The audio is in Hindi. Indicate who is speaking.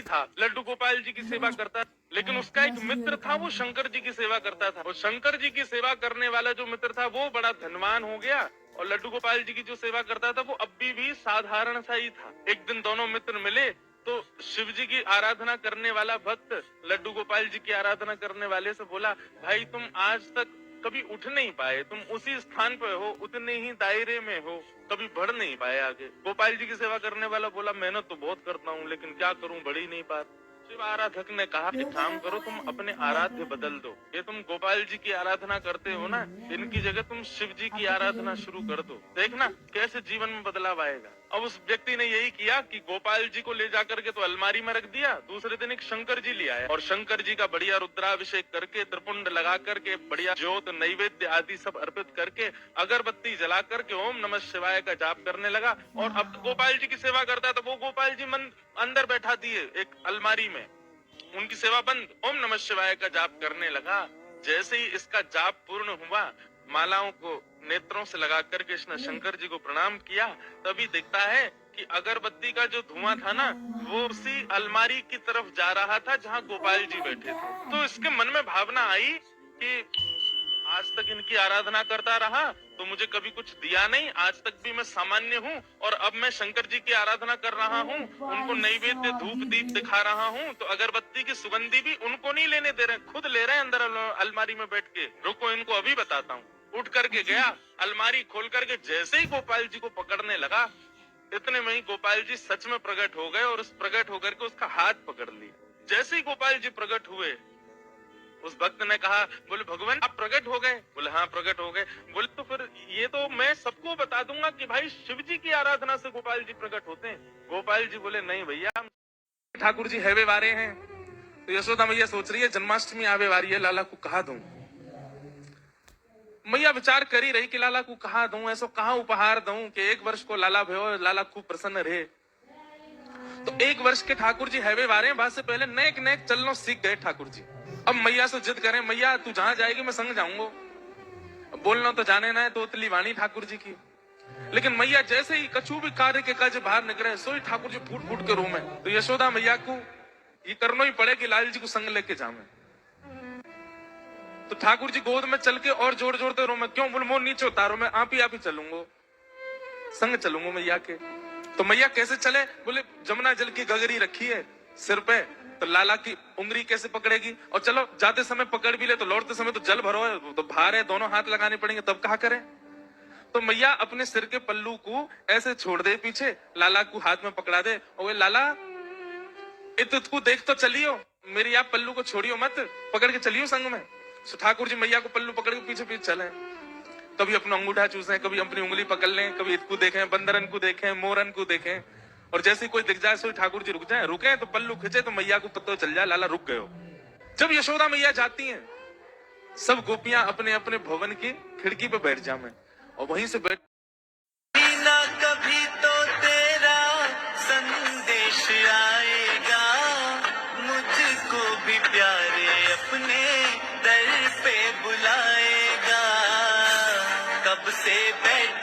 Speaker 1: था, लड्डू गोपाल जी की सेवा करता, लेकिन उसका एक मित्र था, वो शंकर जी की सेवा करता था। और शंकर जी की सेवा करने वाला जो मित्र था वो बड़ा धनवान हो गया, और लड्डू गोपाल जी की जो सेवा करता था वो अभी भी साधारण सा ही था। एक दिन दोनों मित्र मिले तो शिव जी की आराधना करने वाला भक्त लड्डू गोपाल जी की आराधना करने वाले से बोला, भाई तुम आज तक कभी उठ नहीं पाए, तुम उसी स्थान पे हो, उतने ही दायरे में हो, कभी बढ़ नहीं पाए आगे। गोपाल जी की सेवा करने वाला बोला, मेहनत तो बहुत करता हूँ लेकिन क्या करूँ, बढ़ ही नहीं पा। शिव आराधक ने कहा, एक काम करो, तुम अपने आराध्य बदल दो। ये तुम गोपाल जी की आराधना करते हो ना, इनकी जगह तुम शिव जी की आराधना शुरू कर दो, देखना कैसे जीवन में बदलाव आएगा। अब उस व्यक्ति ने यही किया कि गोपाल जी को ले जाकर के तो अलमारी में रख दिया, दूसरे दिन एक शंकर जी ले आया और शंकर जी का बढ़िया रुद्राभिषेक करके, त्रिपुंड लगा करके, बढ़िया ज्योत नैवेद्य आदि सब अर्पित करके, अगरबत्ती जला करके ओम नमः शिवाय का जाप करने लगा। और अब गोपाल जी की सेवा करता था, वो गोपाल जी मन अंदर बैठा दिए एक अलमारी में, उनकी सेवा बंद, ओम नमः शिवाय का जाप करने लगा। जैसे ही इसका जाप पूर्ण हुआ, मालाओं को नेत्रों से लगा करके इसने शंकर जी को प्रणाम किया, तभी दिखता है कि अगरबत्ती का जो धुआं था ना, वो उसी अलमारी की तरफ जा रहा था जहां गोपाल जी बैठे थे। तो इसके मन में भावना आई कि आज तक इनकी आराधना करता रहा तो मुझे कभी कुछ दिया नहीं, आज तक भी मैं सामान्य हूँ, और अब मैं शंकर जी की आराधना कर रहा हूँ, उनको नैवेद्य धूप दीप दिखा रहा हूँ, तो अगरबत्ती की सुगंधी भी उनको नहीं लेने दे रहे, खुद ले रहे हैं अंदर अलमारी में बैठ के। रुको इनको अभी बताता हूँ। उठ करके गया, अलमारी खोल करके जैसे ही गोपाल जी को पकड़ने लगा, इतने में ही गोपाल जी सच में प्रकट हो गए और उस प्रकट होकर के उसका हाथ पकड़ लिया। जैसे ही गोपाल जी प्रकट हुए, उस भक्त ने कहा, बोले भगवान आप प्रकट हो गए? बोले हाँ प्रकट हो गए। बोले तो फिर ये तो मैं सबको बता दूंगा कि भाई शिव जी की आराधना से गोपाल जी प्रकट होते हैं। गोपाल जी बोले नहीं भैया, ठाकुर जी हैवे वारे हैं। तो यशोदा मैया सोच रही है जन्माष्टमी आवे वारी है, लाला को कहा दूं। मैया विचार कर ही रही कि लाला को कहा दूं, ऐसा कहा उपहार दूं कि 1 वर्ष को लाला भयो, लाला खूब प्रसन्न रहे। तो 1 वर्ष के ठाकुर जी हैवे वारे हैं, बात से पहले नेक नेक चलना सीख गए ठाकुर जी। अब मैया से जिद करें, मैया तू जहां जाएगी मैं संग जाऊंगा, बोलना तो जाने ना है, तो उतली वाणी ठाकुर जी की। लेकिन मैया जैसे ही कछु भी कार्य के काज बाहर निकले, सोई ठाकुर जी फूट फूट के रोमे। तो यशोदा मैया को ये करना ही पड़े कि लाल जी को संग लेके जावे। तो ठाकुर जी गोद में चल के और जोर जोर से रोमे, क्यों? बोले मोर नीचे उतारो, मैं आप ही चलूंगा, संग चलूंगा मैया के। तो मैया कैसे चले? बोले जमुना जल की गगरी रखी है सिर पे, तो लाला की उंगली कैसे पकड़ेगी? और चलो जाते समय पकड़ भी ले तो लौटते समय तो जल भरो है, तो भार है, दोनों हाथ लगाने पड़ेंगे, तब कहा करें? तो मैया अपने सिर के पल्लू को ऐसे छोड़ दे पीछे, लाला को हाथ में पकड़ा दे और वे लाला इतको देख तो चलियो, मेरी आप पल्लू को छोड़ियो मत, पकड़ के चलियो संग में। तो ठाकुर जी मैया को पल्लू पकड़ के पीछे पीछे चले, कभी अपना अंगूठा चूसे, कभी अपनी उंगली पकड़ लें, कभी इसको देखें, बंदरन को देखें, मोरन को देखें, और जैसे कोई दिख जाए सो ठाकुर जी रुक जाए, रुके तो पल्लू खिंचे तो मैया को पता चल जाए लाला रुक गयो। जब यशोदा मैया जाती हैं, सब गोपियां अपने अपने भवन की खिड़की पे बैठ जाए और वहीं से बैठ
Speaker 2: ना कभी तो तेरा संदेश आएगा, मुझको भी प्यारे अपने दर पे बुलाएगा, कब से बैठ